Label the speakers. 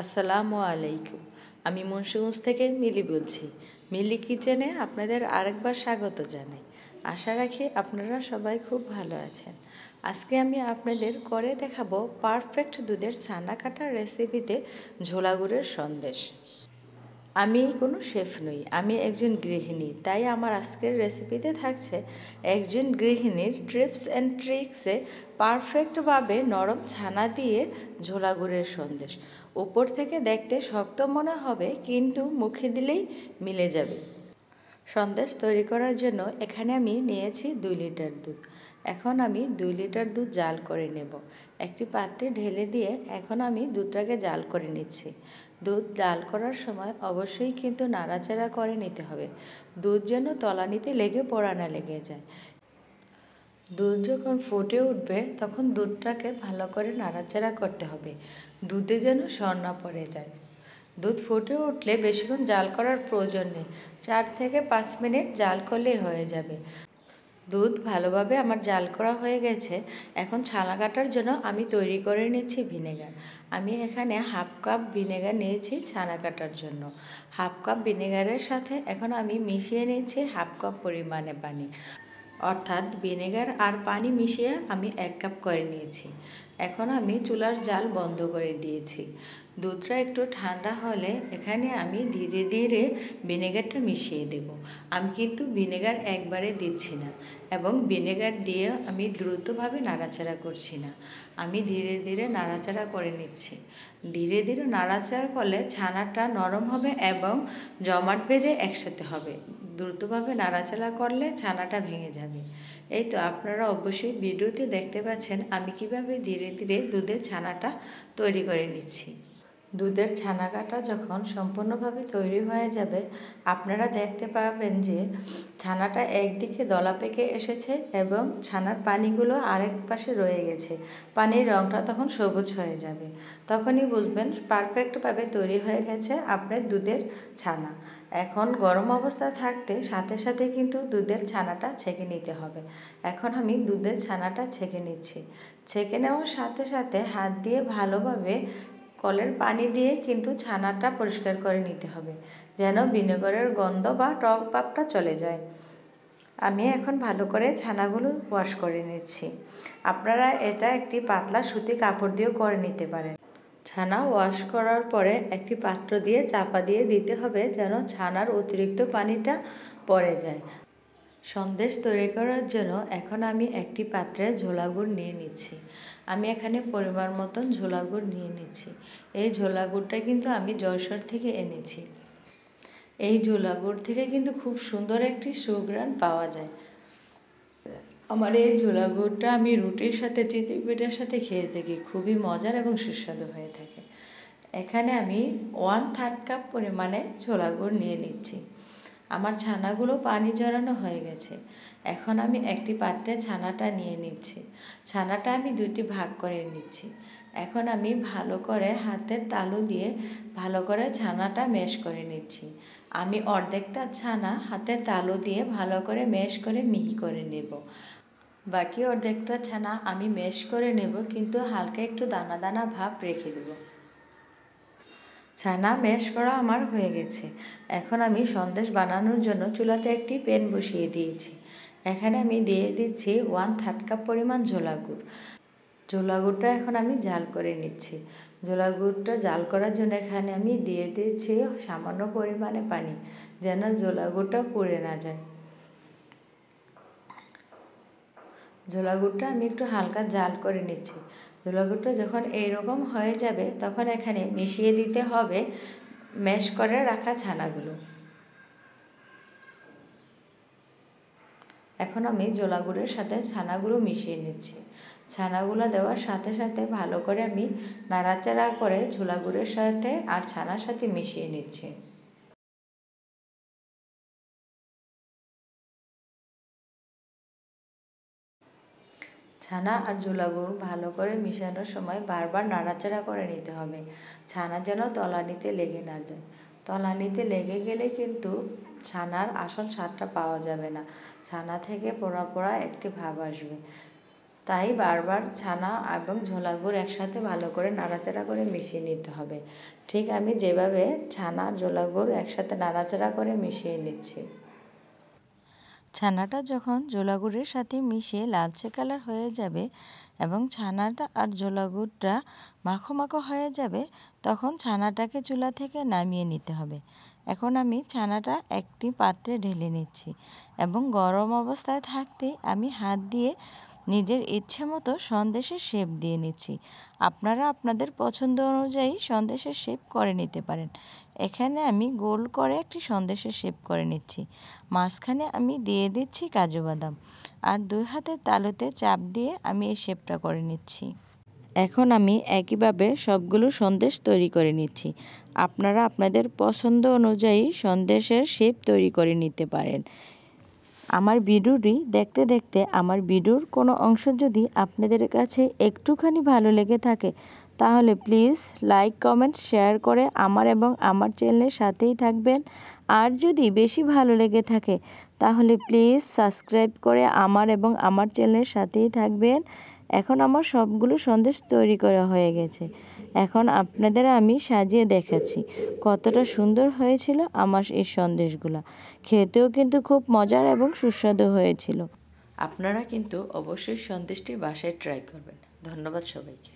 Speaker 1: আসসালামু আলাইকুম। আমি মুন্সিগঞ্জ থেকে মিলি বলছি। মিলি কিচেনে আপনাদের আরেকবার স্বাগত জানাই। আশা রাখি আপনারা সবাই খুব ভালো আছেন। আজকে আমি আপনাদের করে দেখাবো পারফেক্ট দুধের ছানা কাটার রেসিপিতে ঝোলা গুড়ের সন্দেশ। আমি কোনো শেফ নই, আমি একজন গৃহিণী, তাই আমার আজকের রেসিপিতে থাকছে একজন গৃহিণীর টিপস অ্যান্ড ট্রিক্সে পারফেক্টভাবে নরম ছানা দিয়ে ঝোলা গুড়ের সন্দেশ। উপর থেকে দেখতে শক্ত মনে হবে, কিন্তু মুখে দিলেই মিলে যাবে। সন্দেশ তৈরি করার জন্য এখানে আমি নিয়েছি 2 লিটার দুধ। এখন আমি 2 লিটার দুধ জাল করে নেব। একটি পাত্রে ঢেলে দিয়ে এখন আমি দুধটাকে জাল করে নিচ্ছি। দুধ জাল করার সময় অবশ্যই কিন্তু নাড়াচাড়া করে নিতে হবে, দুধ যেন তলানিতে লেগে পোড়া না লেগে যায়। দুধ যখন ফুটে উঠবে তখন দুধটাকে ভালো করে নাড়াচাড়া করতে হবে, দুধে যেন সর না পড়ে যায়। দুধ ফুটে উঠলে বেশিক্ষণ জাল করার প্রয়োজন নেই, 4 থেকে 5 মিনিট জাল করলেই হয়ে যাবে। দুধ ভালোভাবে আমার জাল করা হয়ে গেছে। এখন ছানা কাটার জন্য আমি তৈরি করে নিচ্ছি ভিনেগার। আমি এখানে 1/2 কাপ ভিনেগার নিয়েছি ছানা কাটার জন্য। 1/2 কাপ ভিনেগারের সাথে এখন আমি মিশিয়ে নিচ্ছি 1/2 কাপ পরিমাণে পানি, অর্থাৎ ভিনেগার আর পানি মিশিয়ে আমি 1 কাপ করে নিয়েছি। এখন আমি চুলার জাল বন্ধ করে দিয়েছি। দুধটা একটু ঠান্ডা হলে এখানে আমি ধীরে ধীরে ভিনেগারটা মিশিয়ে দেব। আমি কিন্তু ভিনেগার একবারে দিচ্ছি না, এবং ভিনেগার দিয়ে আমি দ্রুতভাবে নাড়াচাড়া করছি না, আমি ধীরে ধীরে নাড়াচাড়া করে নিচ্ছি। ধীরে ধীরে নাড়াচাড়া করলে ছানাটা নরম হবে এবং জমাট বেঁধে একসাথে হবে। দ্রুতভাবে নাড়াচাড়া করলে ছানাটা ভেঙে যাবে। এই তো আপনারা অবশ্যই ভিডিওতে দেখতে পাচ্ছেন আমি কিভাবে ধীরে ধীরে দুধের ছানাটা তৈরি করে নিচ্ছি। দুধের ছানা কাটা যখন সম্পূর্ণভাবে তৈরি হয়ে যাবে, আপনারা দেখতে পাবেন যে ছানাটা একদিকে দলা পেকে এসেছে এবং ছানার পানিগুলো আরেক পাশে রয়ে গেছে। পানির রঙটা তখন সবুজ হয়ে যাবে, তখনই বুঝবেন পারফেক্টভাবে তৈরি হয়ে গেছে আপনার দুধের ছানা। এখন গরম অবস্থা থাকতে সাথে সাথে কিন্তু দুধের ছানাটা ছেঁকে নিতে হবে। এখন আমি দুধের ছানাটা ছেঁকে নিচ্ছি। ছেঁকে নেওয়ার সাথে সাথে হাত দিয়ে ভালোভাবে কলের পানি দিয়ে কিন্তু ছানাটা পরিষ্কার করে নিতে হবে, যেন ভিনেগারের গন্ধ বা টক ভাবটা চলে যায়। আমি এখন ভালো করে ছানাগুলো ওয়াশ করে নিচ্ছি। আপনারা এটা একটি পাতলা সুতি কাপড় দিয়েও করে নিতে পারেন। ছানা ওয়াশ করার পরে একটি পাত্র দিয়ে চাপা দিয়ে দিতে হবে, যেন ছানার অতিরিক্ত পানিটা পড়ে যায়। সন্দেশ তৈরি করার জন্য এখন আমি একটি পাত্রে ঝোলা গুড় নিয়ে নিচ্ছি। আমি এখানে পরিমাণ মতন ঝোলা গুড় নিয়ে নিচ্ছি। এই ঝোলা গুড়টা কিন্তু আমি যশোর থেকে এনেছি। এই ঝোলা গুড় থেকে কিন্তু খুব সুন্দর একটি সুঘ্রাণ পাওয়া যায়। আমার এই ঝোলা গুড়টা আমি রুটির সাথে, চিতই পিঠার সাথে খেয়ে থাকি, খুবই মজার এবং সুস্বাদু হয়ে থাকে। এখানে আমি 1/3 কাপ পরিমাণে ঝোলা গুড় নিয়ে নিচ্ছি। আমার ছানাগুলো পানি জড়ানো হয়ে গেছে। এখন আমি একটি পাত্রে ছানাটা নিয়ে নিচ্ছি। ছানাটা আমি 2টি ভাগ করে নিচ্ছি। এখন আমি ভালো করে হাতের তালু দিয়ে ভালো করে ছানাটা ম্যাশ করে নিচ্ছি। আমি অর্ধেকটা ছানা হাতের তালু দিয়ে ভালো করে ম্যাশ করে মিহি করে নেব। বাকি অর্ধেকটা ছানা আমি ম্যাশ করে নেব, কিন্তু হালকা একটু দানা দানা ভাব রেখে দেব। ছানা ম্যাশ করা আমার হয়ে গেছে। এখন আমি সন্দেশ বানানোর জন্য চুলাতে একটি প্যান বসিয়ে দিয়েছি। এখানে আমি দিয়ে দিচ্ছি 1/3 কাপ পরিমাণ ঝোলা গুড়। ঝোলা গুড়টা এখন আমি জাল করে নিচ্ছি। ঝোলা গুড়টা জাল করার জন্য এখানে আমি দিয়ে দিচ্ছি সামান্য পরিমাণে পানি, যেন ঝোলা গুড়টা পুড়ে না যায়। ঝোলা গুড়টা আমি একটু হালকা জাল করে নিচ্ছি। ঝোলা গুড়টা যখন এইরকম হয়ে যাবে তখন এখানে মিশিয়ে দিতে হবে ম্যাশ করে রাখা ছানাগুলো। এখন আমি ঝোলা গুড়ের সাথে ছানাগুলো মিশিয়ে নিচ্ছি। ছানাগুলো দেওয়ার সাথে সাথে ভালো করে আমি নাড়াচাড়া করে ঝোলা গুড়ের সাথে আর ছানার সাথে মিশিয়ে নিচ্ছি। ছানা আর ঝোলা গুড় ভালো করে মিশানোর সময় বারবার নাড়াচাড়া করে নিতে হবে, ছানা যেন তলানিতে লেগে না যায়। তলানিতে লেগে গেলে কিন্তু ছানার আসল স্বাদটা পাওয়া যাবে না, ছানা থেকে পোড়া পোড়া একটি ভাব আসবে। তাই বারবার ছানা এবং ঝোলা গুড় একসাথে ভালো করে নাড়াচাড়া করে মিশিয়ে নিতে হবে। ঠিক আমি যেভাবে ছানা ঝোলা গুড় একসাথে নাড়াচাড়া করে মিশিয়ে নিচ্ছি। ছানাটা যখন ঝোলা গুড়ের সাথে মিশিয়ে লালচে কালার হয়ে যাবে এবং ছানাটা আর ঝোলা গুড়টা মাখো মাখো হয়ে যাবে, তখন ছানাটাকে চুলা থেকে নামিয়ে নিতে হবে। এখন আমি ছানাটা একটি পাত্রে ঢেলে নিচ্ছি এবং গরম অবস্থায় থাকতেই আমি হাত দিয়ে নিজের ইচ্ছে মতো সন্দেশের শেপ দিয়ে নিচ্ছি। আপনারা আপনাদের পছন্দ অনুযায়ী সন্দেশের শেপ করে নিতে পারেন। এখানে আমি গোল করে একটি সন্দেশের শেপ করে নিচ্ছি। মাঝখানে আমি দিয়ে দিচ্ছি কাজু বাদাম আর 2 হাতের তালুতে চাপ দিয়ে আমি এই শেপটা করে নিচ্ছি। এখন আমি একইভাবে সবগুলো সন্দেশ তৈরি করে নিচ্ছি। আপনারা আপনাদের পছন্দ অনুযায়ী সন্দেশের শেপ তৈরি করে নিতে পারেন। আমার ভিডিওটি দেখতে দেখতে আমার ভিডিওর কোনো অংশ যদি আপনাদের কাছে একটুখানি ভালো লেগে থাকে, তাহলে প্লিজ লাইক কমেন্ট শেয়ার করে আমার এবং আমার চ্যানেলের সাথেই থাকবেন। আর যদি বেশি ভালো লেগে থাকে তাহলে প্লিজ সাবস্ক্রাইব করে আমার এবং আমার চ্যানেলের সাথেই থাকবেন। এখন আমার সবগুলো সন্দেশ তৈরি করা হয়ে গেছে। এখন আপনাদের আমি সাজিয়ে দেখাচ্ছি কতটা সুন্দর হয়েছিল আমার এই সন্দেশগুলো। খেতেও কিন্তু খুব মজার এবং সুস্বাদু হয়েছিল। আপনারা কিন্তু অবশ্যই সন্দেশটি বাসায় ট্রাই করবেন। ধন্যবাদ সবাইকে।